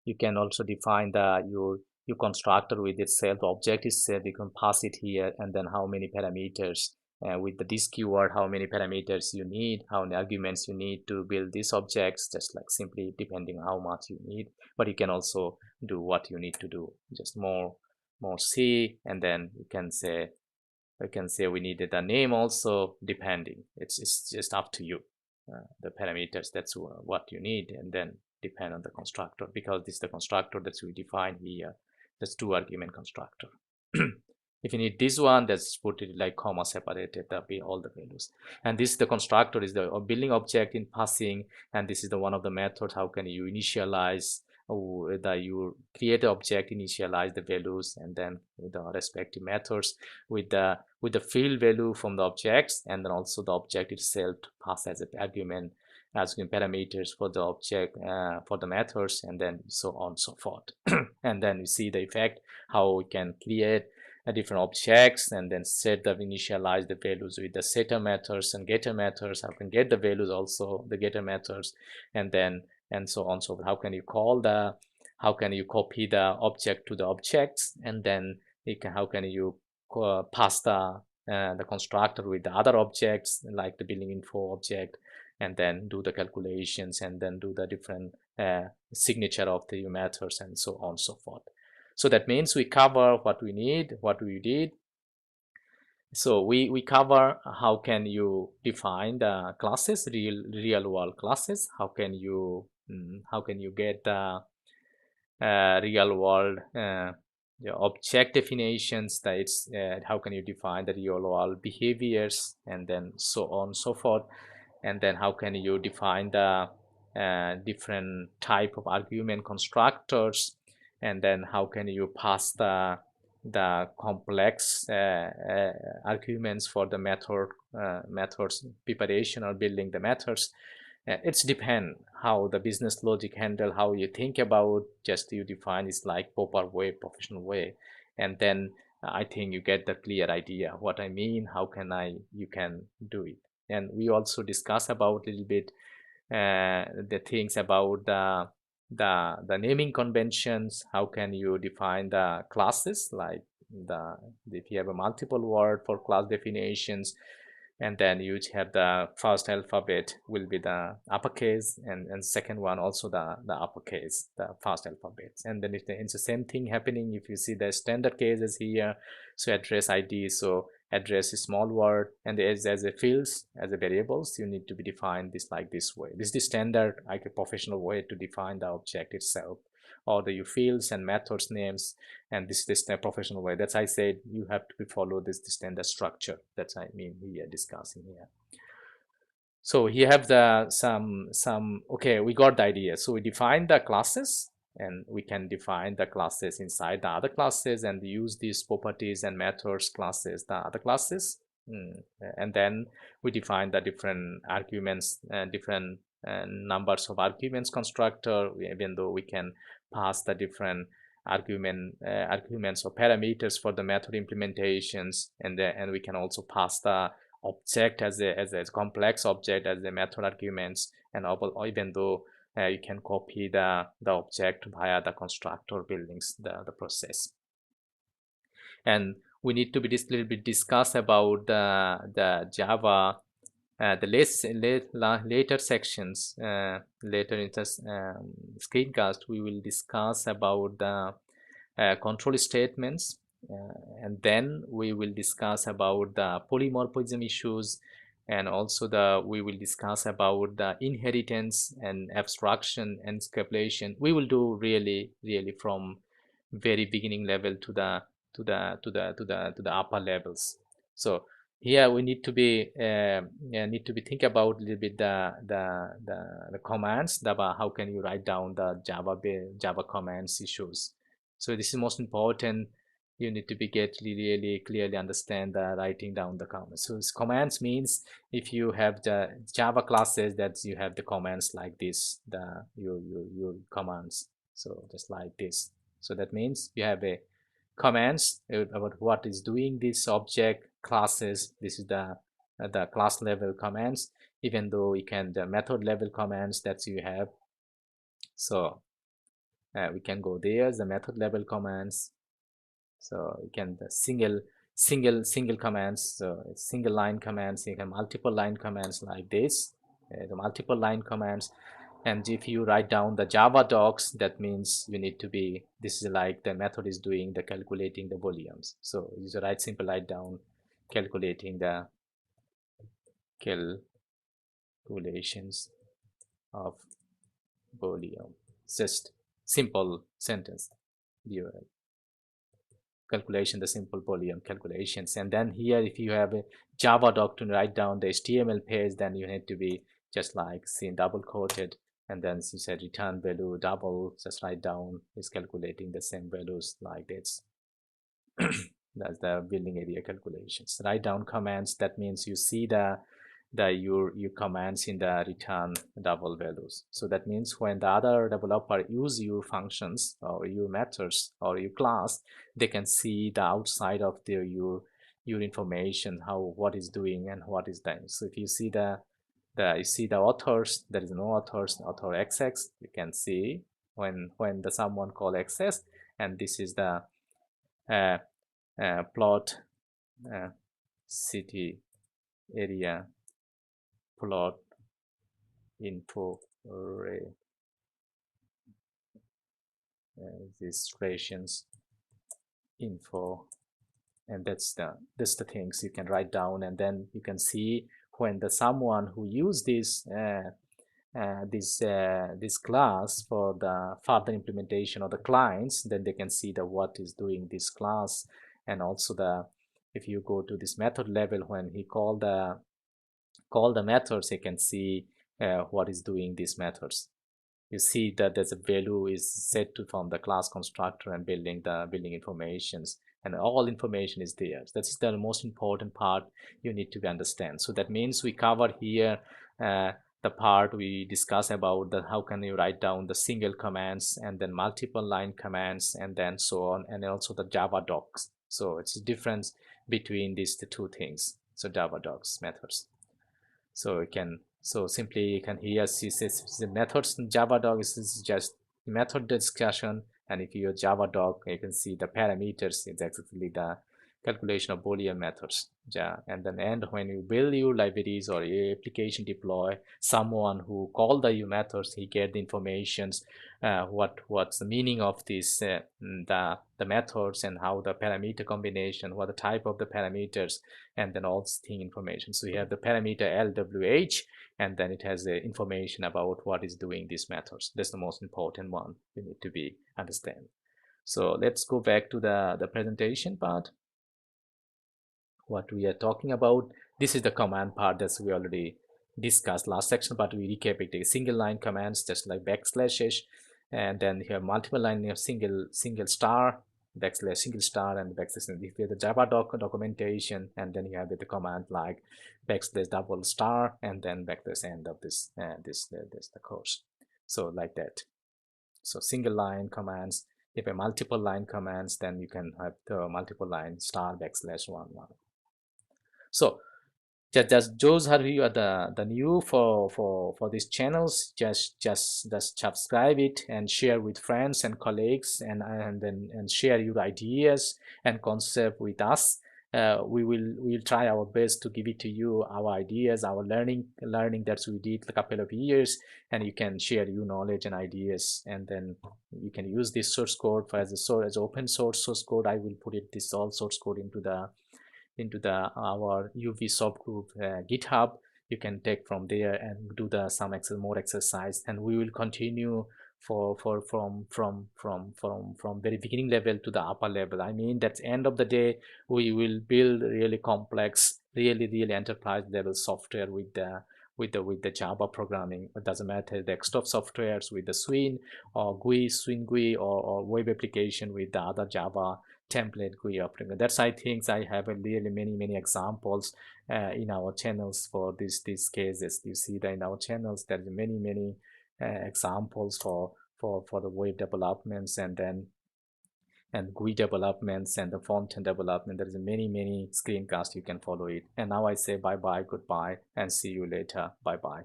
you can also define the your constructor with itself. The object itself, you can pass it here, and then how many parameters with this keyword, how many parameters you need, how many arguments you need to build these objects, just like simply depending on how much you need. But you can also do what you need to do, just more C, and then you can say we needed a name also, depending. It's just up to you. The parameters, that's what you need, and then depend on the constructor, because this is the constructor that we define here. That's two argument constructor. If you need this one, let's put it like comma separated, that'll be all the values. And this is the constructor, is the building object in passing, and this is the one of the methods. How can you initialize you create the object, initialize the values, and then with the respective methods with the field value from the objects, and then also the object itself to pass as an argument, as parameters for the object, for the methods, and then so on and so forth. And then you see the effect, how we can create different objects and then set the initialize the values with the setter methods and getter methods. How can get the values also, the getter methods, and then and so on. So how can you how can you copy the object to the objects, and then how can you pass the constructor with the other objects like the building info object, and then do the calculations, and then do the different signature of the methods, and so on and so forth. So that means we cover what we need, what we did. So we cover how can you define the classes, real world classes. How can you get the real world the object definitions, that it's how can you define the real world behaviors, and then so on and so forth. And then how can you define the different type of argument constructors, and then how can you pass the complex arguments for the methods preparation or building the methods. It's depend how the business logic handle, how you think about, just you define is like proper way, professional way, and then I think you get the clear idea what I mean, how can you can do it. And we also discuss about a little bit the things about the naming conventions. How can you define the classes, like if you have a multiple word for class definitions, and then you have the first alphabet will be the uppercase, and second one also the uppercase, the first alphabets. And then it's the same thing happening if you see the standard cases here. So address ID, so address is small word, and as a fields, as a variables, you need to be defined this like this way. This is the standard, like a professional way to define the object itself, or the fields and methods names, and this is the professional way. That's I said you have to follow this standard structure. That's I mean we are discussing here. So here have the some okay, we got the idea. So we define the classes, and we can define the classes inside the other classes and use these properties and methods classes the other classes. And then we define the different arguments, different numbers of arguments constructor, even though we can pass the different arguments or parameters for the method implementations, and we can also pass the object as a complex object as the method arguments, and even though you can copy the object via the constructor buildings the process. And we need to be little bit discuss about the Java the later sections, later in this screencast, we will discuss about the control statements, and then we will discuss about the polymorphism issues, and also we will discuss about the inheritance and abstraction and scalation. We will do really from very beginning level to the upper levels. So here we need to be think about a little bit the commands, how can you write down the Java commands issues. So this is most important. You need to be really clearly understand the writing down the commands. So commands means if you have the Java classes, that you have the commands like this, your commands, so just like this. So that means you have a commands about what is doing this object classes. This is the class level commands, even though you can the method level commands that you have. So we can go there, the method level commands. So you can the single commands, so single line commands. You can multiple line commands like this, the multiple line commands. And if you write down the Java docs, that means you need to be, this is like the method is doing the calculating the volumes. So you just write down calculating the calculations of volume. Just simple sentence. You calculation, the simple volume calculations. And then here, if you have a Java doc to write down the HTML page, then you need to be just like see double quoted, and then you said return value double, just write down is calculating the same values like this. That's the building area calculations. Write down commands, that means you see the your commands in the return double values. So that means when the other developer use your functions or your methods or your class, they can see the outside of their your information, how what is doing and what is done. So if you see you see the authors, there is no authors, author xx, you can see when the someone call xs, and this is the plot city area plot info registrations info, and that's the things you can write down. And then you can see when the someone who use this this class for the further implementation of the clients, then they can see the what is doing this class. And also the if you go to this method level, when he call the methods, you can see what is doing these methods. You see that there's a value is set to from the class constructor and building informations, and all information is there. That's the most important part you need to understand. So that means we cover here the part we discuss about the how can you write down the single commands and then multiple line commands and then so on, and also the Java docs. So it's a difference between these two things. So Java docs methods. So you can simply you can here see the methods in Java doc is just method discussion, and if you use Java doc, you can see the parameters is exactly the calculation of Boolean methods. Yeah, and then when you build your libraries or your application deploy, someone who call the your methods, he get the informations what's the meaning of this the methods and how the parameter combination, what the type of the parameters, and then all this thing information. So you have the parameter LWH, and then it has the information about what is doing these methods. That's the most important one you need to be understand. So let's go back to the presentation part. What we are talking about, this is the command part that we already discussed last section, but we recap it. A single line commands just like backslashes, and then you have multiple line, you have single star, backslash single star, and backslash. If you have the Java documentation, and then you have the command like backslash double star, and then backslash end of this the course. So like that. So single line commands. If you have multiple line commands, then you can have the multiple line star backslash 1 1. So just those who are the new for these channels, just subscribe it and share with friends and colleagues, and share your ideas and concept with us. We'll try our best to give it to you, our ideas, our learning that we did a couple of years, and you can share your knowledge and ideas, and then you can use this source code for as open source code. I will put it this all source code into our UVSoftGroup GitHub. You can take from there and do some more exercise, and we will continue from very beginning level to the upper level. I mean, that's end of the day we will build really complex, really enterprise level software with the Java programming. It doesn't matter the desktop softwares with the Swing or GUI or web application with the other Java template GUI operating. That's I think I have really many examples in our channels for these cases. You see that in our channels there's many examples for the web developments and GUI developments and the front end development. There is many screencasts you can follow it. And now I say bye bye, goodbye, and see you later. Bye bye.